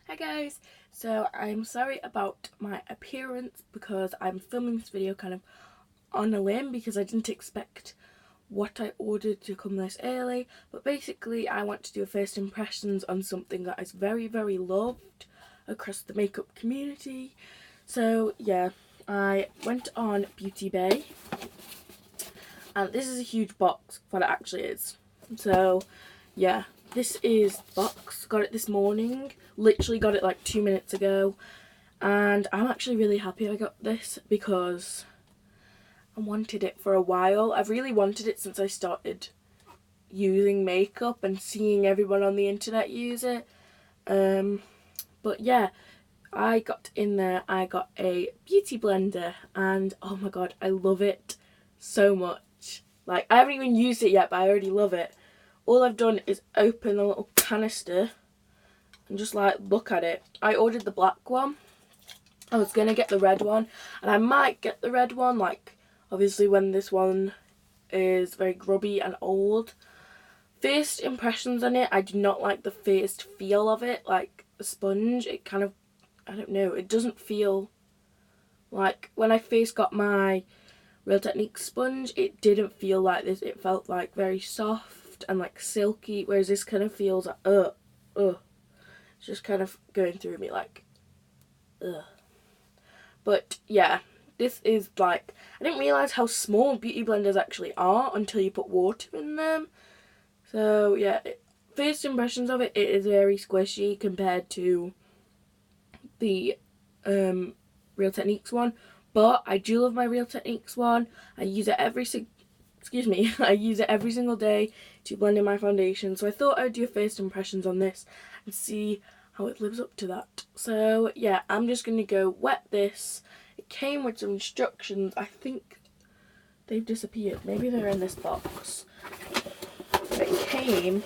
Hi guys, so I'm sorry about my appearance because I'm filming this video kind of on a whim because I didn't expect what I ordered to come this early, but basically I want to do a first impressions on something that is very loved across the makeup community. So yeah, I went on Beauty Bay and this is a huge box, what it actually is. So yeah, this is the box. Got it this morning. Literally got it like 2 minutes ago. And I'm actually really happy I got this because I wanted it for a while. I've really wanted it since I started using makeup and seeing everyone on the internet use it. But yeah, I got in there, I got a beauty blender and oh my god, I love it so much. Like, I haven't even used it yet, but I already love it. All I've done is open a little canister and just like look at it. I ordered the black one. I was gonna get the red one, and I might get the red one, like obviously when this one is very grubby and old. First impressions on it, I do not like the first feel of it, like a sponge. It kind of, I don't know, it doesn't feel like, when I first got my Real Technique sponge, it didn't feel like this. It felt like very soft and like silky, whereas this kind of feels like, it's just kind of going through me like, ugh. But yeah, this is like, I didn't realise how small beauty blenders actually are until you put water in them. So yeah, first impressions of it, it is very squishy compared to the Real Techniques one. But I do love my Real Techniques one. I use it I use it every single day to blend in my foundation. So I thought I'd do first impressions on this and see how it lives up to that. So yeah, I'm just going to go wet this. It came with some instructions. I think they've disappeared. Maybe they're in this box. It came...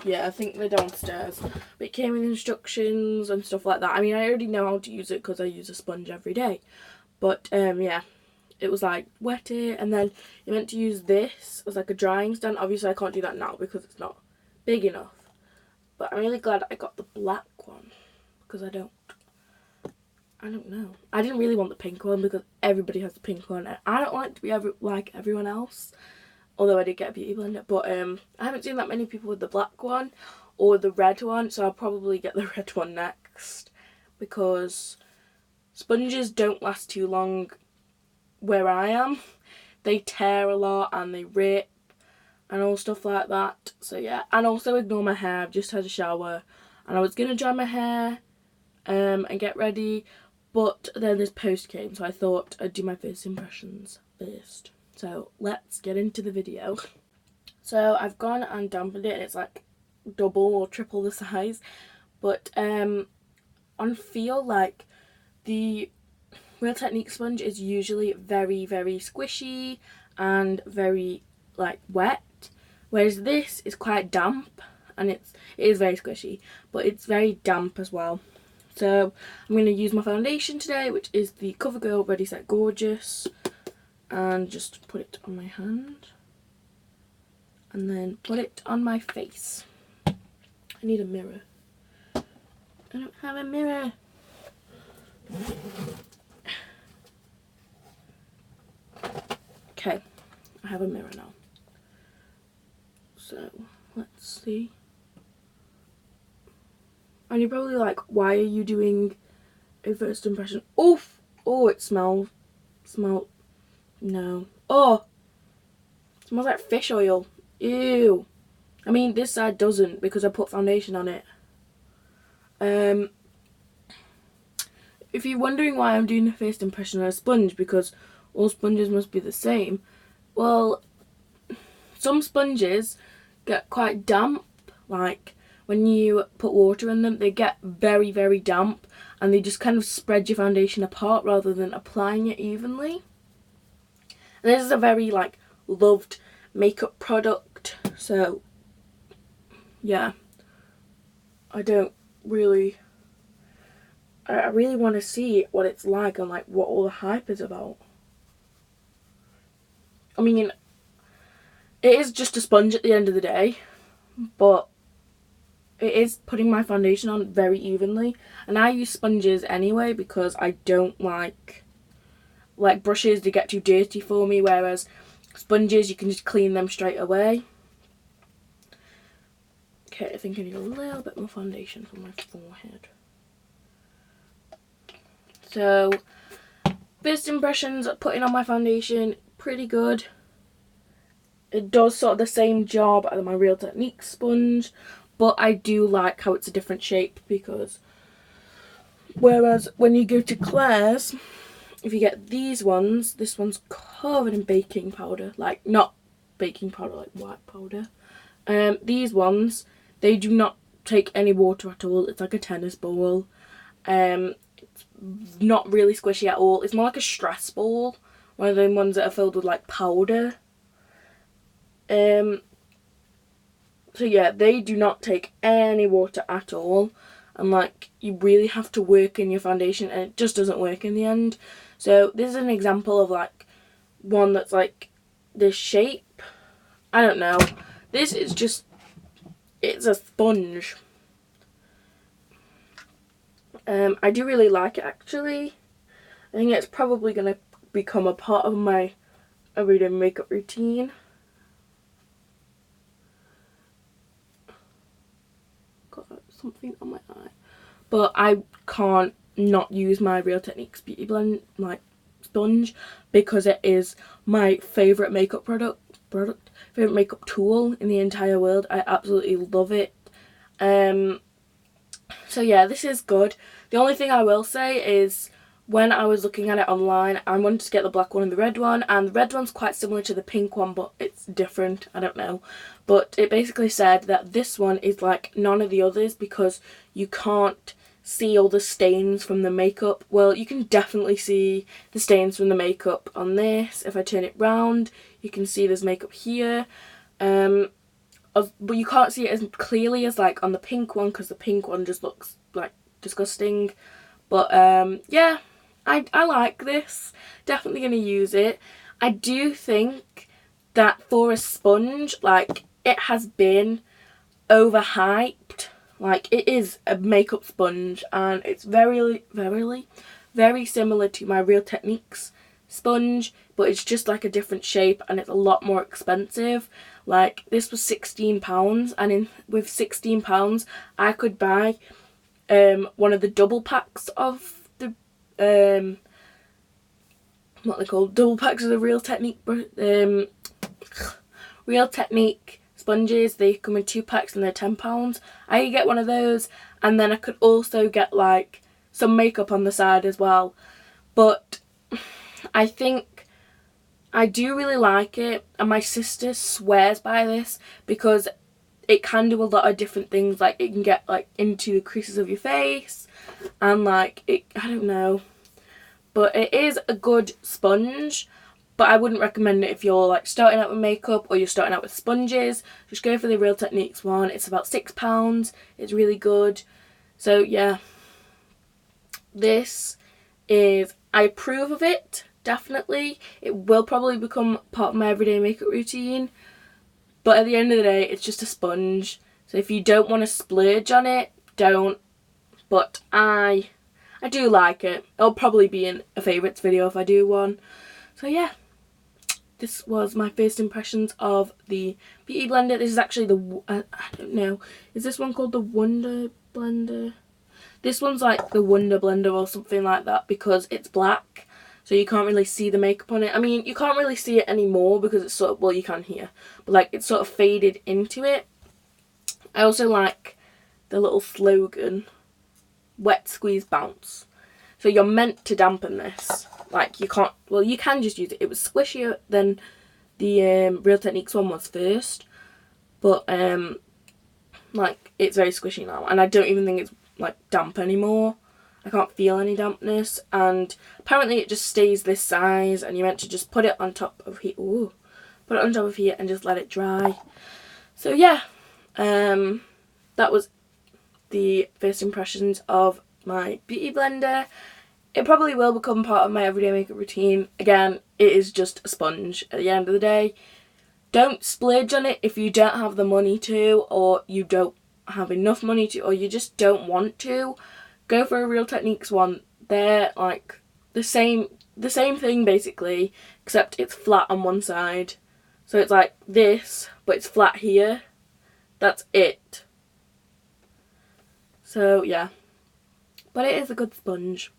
Yeah, I think they're downstairs. But it came with instructions and stuff like that. I mean, I already know how to use it because I use a sponge every day. But yeah, it was like wet it, and then you meant to use this as like a drying stand. Obviously I can't do that now because it's not big enough. But I'm really glad I got the black one because I don't know. I didn't really want the pink one because everybody has the pink one and I don't like to be like everyone else. Although I did get a beauty blender, but I haven't seen that many people with the black one or the red one, so I'll probably get the red one next because sponges don't last too long where I am. They tear a lot and they rip and all stuff like that. So yeah, and also ignore my hair. I've just had a shower and I was gonna dry my hair and get ready, but then this post came, so I thought I'd do my first impressions first. So let's get into the video. So I've gone and dampened it and it's like double or triple the size, but on feel, like the Real Technique sponge is usually very squishy and very like wet, whereas this is quite damp and it is very squishy, but it's very damp as well. So I'm going to use my foundation today, which is the CoverGirl Ready Set Gorgeous, and just put it on my hand and then put it on my face. I need a mirror. I don't have a mirror. Okay, I have a mirror now. So let's see. And you're probably like, why are you doing a first impression? Oof! Oh, it smells. No. Oh! It smells like fish oil. Ew. I mean, this side doesn't because I put foundation on it. If you're wondering why I'm doing a first impression on a sponge, because all sponges must be the same, well, some sponges get quite damp, like when you put water in them, they get very damp and they just kind of spread your foundation apart rather than applying it evenly. And this is a very like loved makeup product, so yeah, I really want to see what it's like and like what all the hype is about. I mean, it is just a sponge at the end of the day, but it is putting my foundation on very evenly. And I use sponges anyway because I don't like brushes to get too dirty for me, whereas sponges, you can just clean them straight away. Okay, I think I need a little bit more foundation for my forehead. So, first impressions, putting on my foundation, pretty good. It does sort of the same job as my Real Technique sponge, but I do like how it's a different shape, because whereas when you go to Claire's, if you get these ones, this one's covered in baking powder, like not baking powder, like white powder. These ones, they do not take any water at all. It's like a tennis ball. It's not really squishy at all. It's more like a stress ball, one of them ones that are filled with like powder. So yeah, they do not take any water at all, and like you really have to work in your foundation, and it just doesn't work in the end. So this is an example of like one that's like this shape. I don't know. This is just, it's a sponge. I do really like it actually. I think it's probably going to become a part of my everyday makeup routine. Got something on my eye. But I can't not use my Real Techniques Beauty Blend sponge, because it is my favourite makeup favourite makeup tool in the entire world. I absolutely love it. So yeah, this is good. The only thing I will say is, when I was looking at it online, I wanted to get the black one and the red one, and the red one's quite similar to the pink one, but it's different, I don't know. But it basically said that this one is like none of the others because you can't see all the stains from the makeup. Well, you can definitely see the stains from the makeup on this. If I turn it round, you can see there's makeup here. But you can't see it as clearly as like on the pink one, because the pink one just looks like disgusting. But yeah, I like this. Definitely going to use it. I do think that for a sponge, like, it has been overhyped. Like, it is a makeup sponge, and it's very similar to my Real Techniques sponge, but it's just like a different shape, and it's a lot more expensive. Like, this was £16, and with £16 I could buy one of the double packs of the what they're called, double packs of the Real Technique sponges. They come in 2 packs and they're £10. I could get one of those, and then I could also get like some makeup on the side as well. But I think I do really like it, and my sister swears by this because it can do a lot of different things. Like, it can get like into the creases of your face, and like I don't know, but it is a good sponge. But I wouldn't recommend it if you're like starting out with makeup or you're starting out with sponges. Just go for the Real Techniques one. It's about £6. It's really good. So yeah, this is, I approve of it, definitely. It will probably become part of my everyday makeup routine. But at the end of the day, it's just a sponge. So if you don't want to splurge on it, don't. But I do like it. It'll probably be in a favourites video if I do one. So yeah, this was my first impressions of the Beauty Blender. This is actually the, I don't know, is this one called the Wonder Blender? This one's like the Wonder Blender or something like that, because it's black, so you can't really see the makeup on it. I mean, you can't really see it anymore because it's sort of, well, you can here, but like it's sort of faded into it. I also like the little slogan, wet, squeeze, bounce. So you're meant to dampen this. Like, you can't, well, you can just use it. It was squishier than the Real Techniques one was first, but like, it's very squishy now, and I don't even think it's like damp anymore. I can't feel any dampness, and apparently it just stays this size, and you're meant to just put it on top of here. Ooh, put it on top of here and just let it dry. So yeah, that was the first impressions of my Beauty Blender. It probably will become part of my everyday makeup routine. Again, it is just a sponge at the end of the day. Don't splurge on it if you don't have the money to, or you don't have enough money to, or you just don't want to, go for a Real Techniques one. They're like the same thing basically, except it's flat on one side. So it's like this, but it's flat here. That's it. So yeah, but it is a good sponge.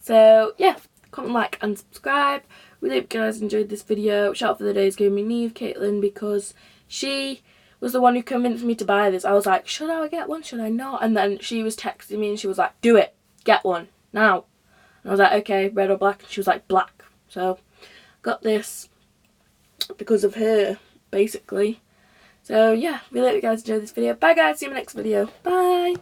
So yeah, comment, like and subscribe. Really hope you guys enjoyed this video. Shout out for the Days Gaming Eve, Caitlin, because she was the one who convinced me to buy this. I was like, should I get one? Should I not? And then she was texting me and she was like, do it. Get one. Now. And I was like, okay, red or black? And she was like, black. So, got this because of her, basically. So, yeah, really hope you guys enjoyed this video. Bye, guys. See you in my next video. Bye.